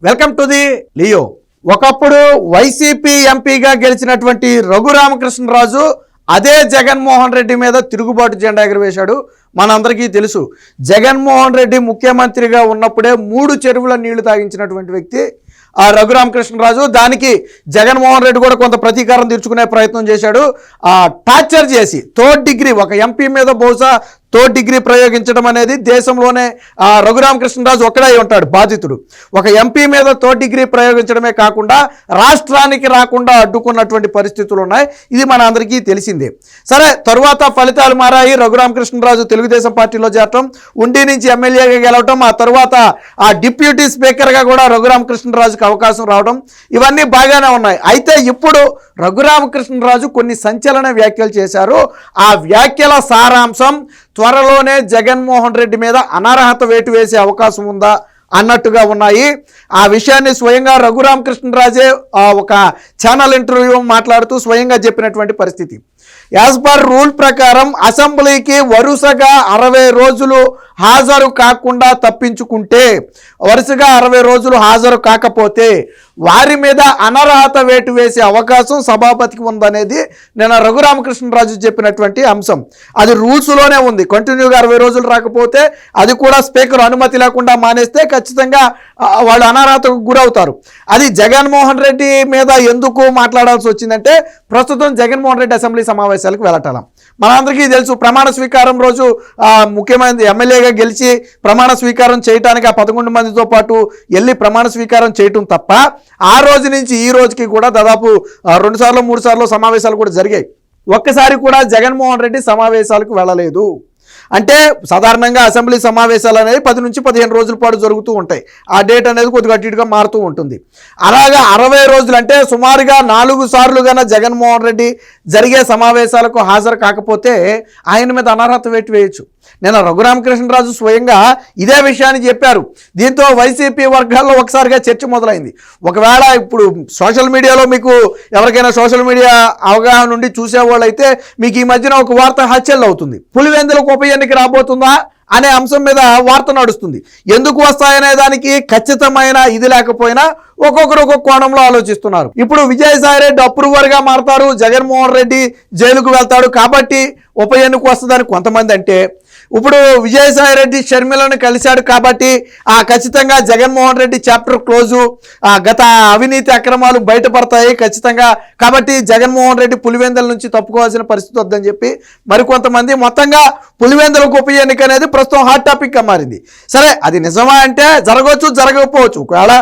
Welcome to the Leo. ఒకప్పుడు YCP ఎంపీగా గెలిచినటువంటి రఘురామకృష్ణరాజు అదే జగన్మోహన్ రెడ్డి మీద తిరుగుబాటు జెండా ఎగురవేశాడు. మనందరికీ తెలుసు, జగన్మోహన్ రెడ్డి ముఖ్యమంత్రిగా ఉన్నప్పుడే 3 చెరువుల నీళ్లు తాగించినటువంటి వ్యక్తి ఆ రఘురామకృష్ణరాజు. దానికి జగన్మోహన్ రెడ్డి కూడా కొంత ప్రతీకారం తీర్చుకునే ప్రయత్నం చేశాడు. టార్చర్ చేసి థర్డ్ డిగ్రీ ఒక ఎంపీ మీద బహుశా థర్డ్ డిగ్రీ ప్రయోగించడం అనేది దేశంలోనే రఘురామకృష్ణరాజు ఒక్కడే ఉంటాడు బాధితుడు. ఒక ఎంపీ మీద థర్డ్ డిగ్రీ ప్రయోగించడమే కాకుండా రాష్ట్రానికి రాకుండా అడ్డుకున్నటువంటి పరిస్థితులు ఉన్నాయి. ఇది మన అందరికీ తెలిసిందే. సరే, తరువాత ఫలితాలు మారాయి. రఘురామకృష్ణరాజు తెలుగుదేశం పార్టీలో చేరటం, ఉండి నుంచి ఎమ్మెల్యేగా గెలవటం, ఆ తర్వాత ఆ డిప్యూటీ స్పీకర్గా కూడా రఘురామకృష్ణరాజుకి అవకాశం రావడం, ఇవన్నీ బాగానే ఉన్నాయి. అయితే ఇప్పుడు రఘురామకృష్ణరాజు కొన్ని సంచలన వ్యాఖ్యలు చేశారు. ఆ వ్యాఖ్యల సారాంశం త్వరలోనే జగన్మోహన్ రెడ్డి మీద అనర్హత వేటు వేసే అవకాశం ఉందా అన్నట్టుగా ఉన్నాయి. ఆ విషయాన్ని స్వయంగా రఘురామకృష్ణరాజే ఒక ఛానల్ ఇంటర్వ్యూ మాట్లాడుతూ స్వయంగా చెప్పినటువంటి పరిస్థితి. యాజ్ పర్ రూల్ ప్రకారం అసెంబ్లీకి వరుసగా 60 రోజులు హాజరు కాకుండా తప్పించుకుంటే, వరుసగా 60 రోజులు హాజరు కాకపోతే వారి మీద అనర్హత వేటు వేసే అవకాశం సభాపతికి ఉందనేది నిన్న రఘురామకృష్ణరాజు చెప్పినటువంటి అంశం. అది రూల్స్లోనే ఉంది. కంటిన్యూగా 60 రోజులు రాకపోతే, అది కూడా స్పీకర్ అనుమతి లేకుండా మానేస్తే ఖచ్చితంగా వాళ్ళు అనర్హతకు గురవుతారు. అది జగన్మోహన్ రెడ్డి మీద ఎందుకు మాట్లాడాల్సి వచ్చిందంటే, ప్రస్తుతం జగన్మోహన్ రెడ్డి అసెంబ్లీ సమావేశాలకు వెళ్ళటం మనందరికీ తెలుసు. ప్రమాణ స్వీకారం రోజు ముఖ్యమంత్రి ఎమ్మెల్యేగా గెలిచి ప్రమాణ స్వీకారం చేయడానికి ఆ 11 మందితో పాటు వెళ్ళి ప్రమాణ స్వీకారం చేయటం తప్ప, ఆ రోజు నుంచి ఈ రోజుకి కూడా దాదాపు 2 సార్లు 3 సార్లు సమావేశాలు కూడా జరిగాయి. ఒక్కసారి కూడా జగన్మోహన్ రెడ్డి సమావేశాలకు వెళ్ళలేదు. అంటే సాధారణంగా అసెంబ్లీ సమావేశాలు అనేది 10 నుంచి 15 రోజుల పాటు జరుగుతూ ఉంటాయి. ఆ డేట్ అనేది కొద్దిగా అటు ఇటుగా మారుతూ ఉంటుంది. అలాగా 60 రోజులు అంటే సుమారుగా 4 సార్లు కన్నా జగన్మోహన్ రెడ్డి జరిగే సమావేశాలకు హాజరు కాకపోతే ఆయన మీద అనర్హత వేటు వేయచ్చు. నేను రఘురామకృష్ణరాజు స్వయంగా ఇదే విషయాన్ని చెప్పారు. దీంతో వైసీపీ వర్గాల్లో ఒకసారిగా చర్చ మొదలైంది. ఒకవేళ ఇప్పుడు సోషల్ మీడియాలో మీకు ఎవరికైనా సోషల్ మీడియా అవగాహన నుండి చూసేవాళ్ళు అయితే మీకు ఈ మధ్యన ఒక వార్త హత్యలు అవుతుంది. పులివెందులకు ఉప ఎన్నిక రాబోతుందా అనే అంశం మీద వార్త నడుస్తుంది. ఎందుకు వస్తాయనే దానికి ఖచ్చితమైన ఇది లేకపోయినా ఒక్కొక్కరు ఒక్కొక్క కోణంలో ఆలోచిస్తున్నారు. ఇప్పుడు విజయసాయిరెడ్డి అప్రూవర్గా మారతారు, జగన్మోహన్ రెడ్డి జైలుకు వెళ్తాడు కాబట్టి ఉప ఎన్నిక వస్తుందని కొంతమంది అంటే, ఇప్పుడు విజయసాయిరెడ్డి షర్మిలను కలిశాడు కాబట్టి ఖచ్చితంగా జగన్మోహన్ రెడ్డి చాప్టర్ క్లోజు, గత అవినీతి అక్రమాలు బయటపడతాయి ఖచ్చితంగా, కాబట్టి జగన్మోహన్ రెడ్డి పులివెందుల నుంచి తప్పుకోవాల్సిన పరిస్థితి వద్దని చెప్పి మరికొంతమంది, మొత్తంగా పులివెందులకు ఉప ఎన్నిక అనేది ప్రస్తుతం హాట్ టాపిక్గా మారింది. సరే, అది నిజమా అంటే జరగవచ్చు, జరగకపోవచ్చు. ఒకవేళ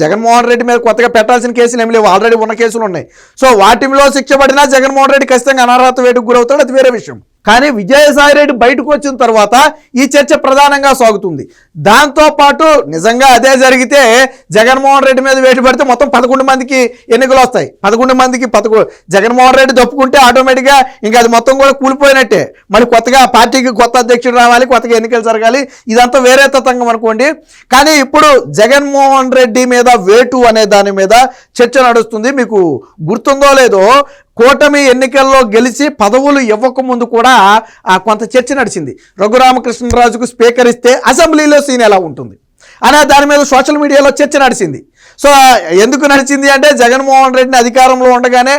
జగన్మోహన్ రెడ్డి మీద కొత్తగా పెట్టాల్సిన కేసులు ఏమి లేవు, ఆల్రెడీ ఉన్న కేసులు ఉన్నాయి. సో వాటిలో శిక్ష పడినా జగన్మోహన్ రెడ్డి ఖచ్చితంగా అనర్హత వేటుకు గురవుతాడు, అది వేరే విషయం. కానీ విజయసాయిరెడ్డి బయటకు వచ్చిన తర్వాత ఈ చర్చ ప్రధానంగా సాగుతుంది. దాంతోపాటు నిజంగా అదే జరిగితే జగన్మోహన్ రెడ్డి మీద వేటు పడితే మొత్తం 11 మందికి ఎన్నికలు వస్తాయి. 11 మందికి జగన్మోహన్ రెడ్డి తప్పుకుంటే ఆటోమేటిక్గా ఇంకా అది మొత్తం కూడా కూలిపోయినట్టే. మళ్ళీ కొత్తగా పార్టీకి కొత్త అధ్యక్షుడు రావాలి, కొత్తగా ఎన్నికలు జరగాలి, ఇదంతా వేరే తతంగం అనుకోండి. కానీ ఇప్పుడు జగన్మోహన్ రెడ్డి మీద వేటు అనే దాని మీద చర్చ నడుస్తుంది. మీకు గుర్తుందో లేదో, కూటమి ఎన్నికల్లో గెలిచి పదవులు ఇవ్వకముందు కూడా కొంత చర్చ నడిచింది. రఘురామకృష్ణరాజుకు స్పీకర్ ఇస్తే అసెంబ్లీలో సీన్ ఎలా ఉంటుంది అనే దాని మీద సోషల్ మీడియాలో చర్చ నడిచింది. సో ఎందుకు నడిచింది అంటే, జగన్మోహన్ రెడ్డిని అధికారంలో ఉండగానే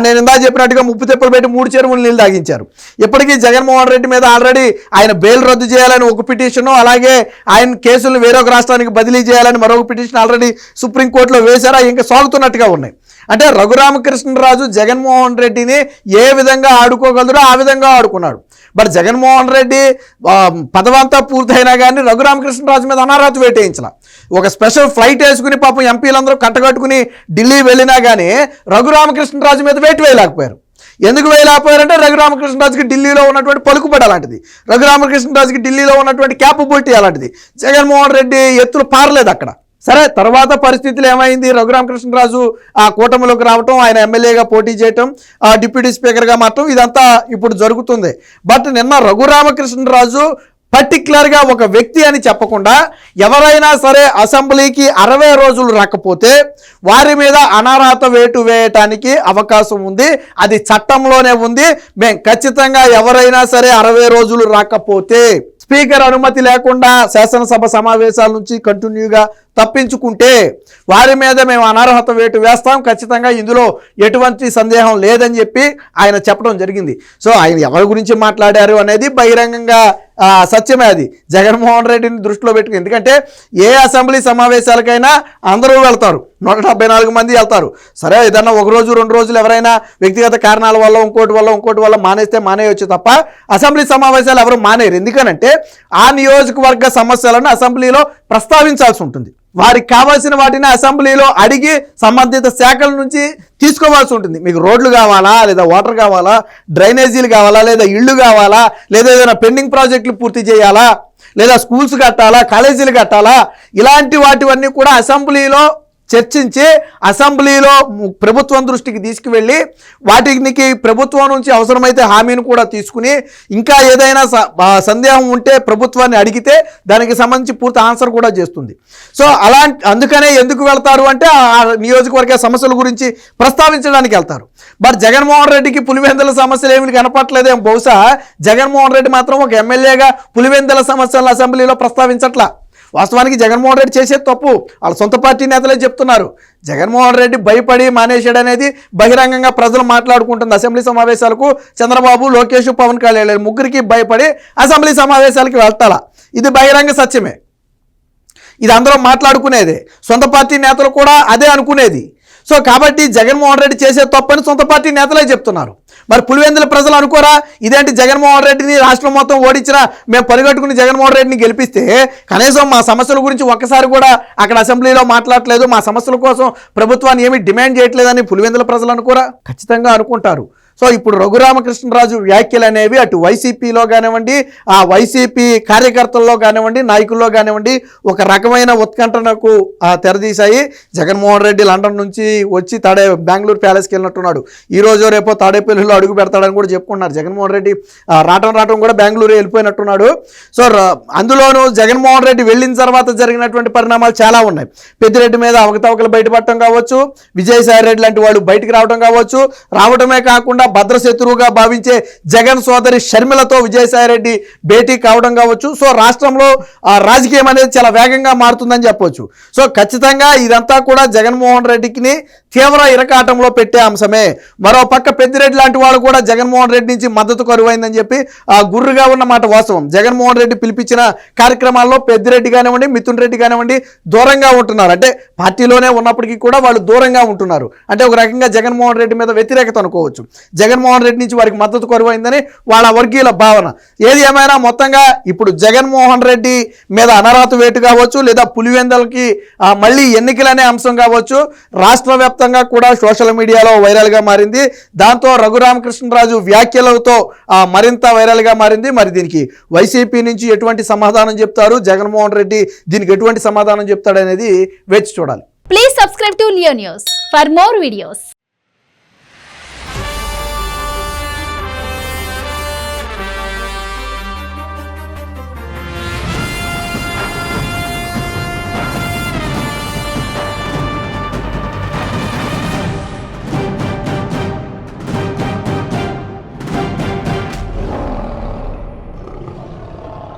నేను ఇందా చెప్పినట్టుగా ముప్పు తెప్పలు పెట్టి 3 చెరువులు నీళ్ళు తాగించారు. ఇప్పటికీ జగన్మోహన్ రెడ్డి మీద ఆల్రెడీ ఆయన బెయిల్ రద్దు చేయాలని ఒక పిటిషను, అలాగే ఆయన కేసులను వేరొక రాష్ట్రానికి బదిలీ చేయాలని మరొక పిటిషన్ ఆల్రెడీ సుప్రీంకోర్టులో వేశారు. ఇంకా సాగుతున్నట్టుగా ఉన్నాయి. అంటే రఘురామకృష్ణరాజు జగన్మోహన్ రెడ్డిని ఏ విధంగా ఆడుకోగలరో ఆ విధంగా ఆడుకున్నాడు. బట్ జగన్మోహన్ రెడ్డి పదవంతా పూర్తయినా కానీ రఘురామకృష్ణరాజు మీద అనర్హత వేటేయించాల. ఒక స్పెషల్ ఫ్లైట్ వేసుకుని పాపం ఎంపీలందరూ కట్టకట్టుకుని ఢిల్లీ వెళ్ళినా కానీ రఘురామకృష్ణరాజు మీద వేటు వేయలేకపోయారు. ఎందుకు వేయలేకపోయారంటే, రఘురామకృష్ణరాజుకి ఢిల్లీలో ఉన్నటువంటి పలుకుబడి అలాంటిది, రఘురామకృష్ణరాజుకి ఢిల్లీలో ఉన్నటువంటి క్యాపబిలిటీ అలాంటిది. జగన్మోహన్ రెడ్డి ఎత్తులు పారలేదు అక్కడ. సరే, తర్వాత పరిస్థితులు ఏమైంది? రఘురామకృష్ణరాజు కూటమిలోకి రావటం, ఆయన ఎమ్మెల్యేగా పోటీ చేయటం, డిప్యూటీ స్పీకర్గా మారటం, ఇదంతా ఇప్పుడు జరుగుతుంది. బట్ నిన్న రఘురామకృష్ణరాజు పర్టిక్యులర్గా ఒక వ్యక్తి అని చెప్పకుండా, ఎవరైనా సరే అసెంబ్లీకి 60 రోజులు రాకపోతే వారి మీద అనర్హత వేటు వేయటానికి అవకాశం ఉంది, అది చట్టంలోనే ఉంది. మేము ఖచ్చితంగా ఎవరైనా సరే 60 రోజులు రాకపోతే స్పీకర్ అనుమతి లేకుండా శాసనసభ సమావేశాల నుంచి కంటిన్యూగా తప్పించుకుంటే వారి మీద మేము అనర్హత వేటు వేస్తాం, ఖచ్చితంగా ఇందులో ఎటువంటి సందేహం లేదని చెప్పి ఆయన చెప్పడం జరిగింది. సో ఆయన ఎవరి గురించి మాట్లాడారు అనేది బహిరంగంగా సత్యమే. అది జగన్మోహన్ రెడ్డిని దృష్టిలో పెట్టుకుని, ఎందుకంటే ఏ అసెంబ్లీ సమావేశాలకైనా అందరూ వెళ్తారు, 174 మంది వెళ్తారు. సరే ఏదన్నా ఒక రోజు 2 రోజులు ఎవరైనా వ్యక్తిగత కారణాల వల్ల ఇంకోటి వల్ల మానేస్తే మానేయొచ్చు తప్ప అసెంబ్లీ సమావేశాలు ఎవరు మానేరు. ఎందుకనంటే ఆ నియోజకవర్గ సమస్యలను అసెంబ్లీలో ప్రస్తావించాల్సి ఉంటుంది. వారికి కావాల్సిన వాటిని అసెంబ్లీలో అడిగి సంబంధిత శాఖల నుంచి తీసుకోవాల్సి ఉంటుంది. మీకు రోడ్లు కావాలా, లేదా వాటర్ కావాలా, డ్రైనేజీలు కావాలా, లేదా ఇళ్ళు కావాలా, లేదా ఏదైనా పెండింగ్ ప్రాజెక్టులు పూర్తి చేయాలా, లేదా స్కూల్స్ కట్టాలా, కాలేజీలు కట్టాలా, ఇలాంటి వాటివన్నీ కూడా అసెంబ్లీలో చర్చించి అసెంబ్లీలో ప్రభుత్వం దృష్టికి తీసుకువెళ్ళి వాటికి ప్రభుత్వం నుంచి అవసరమైతే హామీని కూడా తీసుకుని ఇంకా ఏదైనా సందేహం ఉంటే ప్రభుత్వాన్ని అడిగితే దానికి సంబంధించి పూర్తి ఆన్సర్ కూడా చేస్తుంది. సో అందుకనే ఎందుకు వెళ్తారు అంటే ఆ నియోజకవర్గ సమస్యల గురించి ప్రస్తావించడానికి వెళ్తారు. మరి జగన్మోహన్ రెడ్డికి పులివెందుల సమస్యలు ఏమి కనపట్లేదేమో. బహుశా జగన్మోహన్ రెడ్డి మాత్రం ఒక ఎమ్మెల్యేగా పులివెందుల సమస్యలను అసెంబ్లీలో ప్రస్తావించట్లా. వాస్తవానికి జగన్మోహన్ రెడ్డి చేసే తప్పు వాళ్ళ సొంత పార్టీ నేతలే చెప్తున్నారు. జగన్మోహన్ రెడ్డి భయపడి మానేశాడు అనేది బహిరంగంగా ప్రజలు మాట్లాడుకుంటుంది. అసెంబ్లీ సమావేశాలకు చంద్రబాబు, లోకేష్, పవన్ కళ్యాణ్ ముగ్గురికి భయపడి అసెంబ్లీ సమావేశాలకు వెళ్తాలా, ఇది బహిరంగ సత్యమే. ఇది అందరూ మాట్లాడుకునేదే, సొంత పార్టీ నేతలు కూడా అదే అనుకునేది. సో కాబట్టి జగన్మోహన్ రెడ్డి చేసే తప్పని సొంత పార్టీ నేతలే చెప్తున్నారు. మరి పులివెందుల ప్రజలు అనుకోరా, ఇదేంటి జగన్మోహన్ రెడ్డిని రాష్ట్రం మొత్తం ఓడించినా మేము పరిగెట్టుకుని జగన్మోహన్ రెడ్డిని గెలిపిస్తే కనీసం మా సమస్యల గురించి ఒక్కసారి కూడా అక్కడ అసెంబ్లీలో మాట్లాడలేదు, మా సమస్యల కోసం ప్రభుత్వాన్ని ఏమీ డిమాండ్ చేయట్లేదని పులివెందుల ప్రజలు అనుకోరా? ఖచ్చితంగా అనుకుంటారు. సో ఇప్పుడు రఘురామకృష్ణరాజు వ్యాఖ్యలు అనేవి అటు వైసీపీలో కానివ్వండి, ఆ వైసీపీ కార్యకర్తల్లో కానివ్వండి, నాయకుల్లో కానివ్వండి ఒక రకమైన ఉత్కంఠనకు తెరదీశాయి. జగన్మోహన్ రెడ్డి లండన్ నుంచి వచ్చి బెంగళూరు ప్యాలెస్కి వెళ్ళినట్టున్నాడు. ఈ రోజు రేపో తాడేపల్లిలో అడుగు పెడతాడని కూడా చెప్పుకున్నారు. జగన్మోహన్ రెడ్డి రావటం కూడా బెంగళూరు వెళ్ళిపోయినట్టున్నాడు. సో అందులోనూ జగన్మోహన్ రెడ్డి వెళ్ళిన తర్వాత జరిగినటువంటి పరిణామాలు చాలా ఉన్నాయి. పెద్దిరెడ్డి మీద అవకతవకలు బయటపడటం కావచ్చు, విజయసాయి రెడ్డి లాంటి వాళ్ళు బయటికి రావడం కావచ్చు, రావడమే కాకుండా భద్రశత్రువుగా భావించే జగన్ సోదరి షర్మిలతో విజయసాయిరెడ్డి భేటీ కావడం కావచ్చు. సో రాష్ట్రంలో రాజకీయం అనేది చాలా వేగంగా మారుతుందని చెప్పవచ్చు. సో ఖచ్చితంగా ఇదంతా కూడా జగన్మోహన్ రెడ్డికి తీవ్ర ఇరకాటంలో పెట్టే అంశమే. మరో పక్క పెద్దిరెడ్డి లాంటి వాళ్ళు కూడా జగన్మోహన్ రెడ్డి నుంచి మద్దతు కరువైందని చెప్పి గుర్రుగా ఉన్న మాట వాస్తవం. జగన్మోహన్ రెడ్డి పిలిపించిన కార్యక్రమాల్లో పెద్దిరెడ్డి కానివ్వండి, మిథున్ రెడ్డి కానివ్వండి దూరంగా ఉంటున్నారు. అంటే పార్టీలోనే ఉన్నప్పటికీ కూడా వాళ్ళు దూరంగా ఉంటున్నారు. అంటే ఒక రకంగా జగన్మోహన్ రెడ్డి మీద వ్యతిరేకత అనుకోవచ్చు. జగన్మోహన్ రెడ్డి నుంచి వారికి మద్దతు కరువైందని వాళ్ళ వర్గీయుల భావన. ఏది ఏమైనా మొత్తంగా ఇప్పుడు జగన్మోహన్ రెడ్డి మీద అనర్హత వేటు కావచ్చు, లేదా పులివెందులకి మళ్ళీ ఎన్నికలనే అంశం కావచ్చు, రాష్ట్ర వ్యాప్తంగా కూడా సోషల్ మీడియాలో వైరల్గా మారింది. దాంతో రఘురామకృష్ణరాజు వ్యాఖ్యలతో మరింత వైరల్గా మారింది. మరి దీనికి వైసీపీ నుంచి ఎటువంటి సమాధానం చెప్తారు, జగన్మోహన్ రెడ్డి దీనికి ఎటువంటి సమాధానం చెప్తాడనేది వేచి చూడాలి. Please subscribe to Leo news for more videos.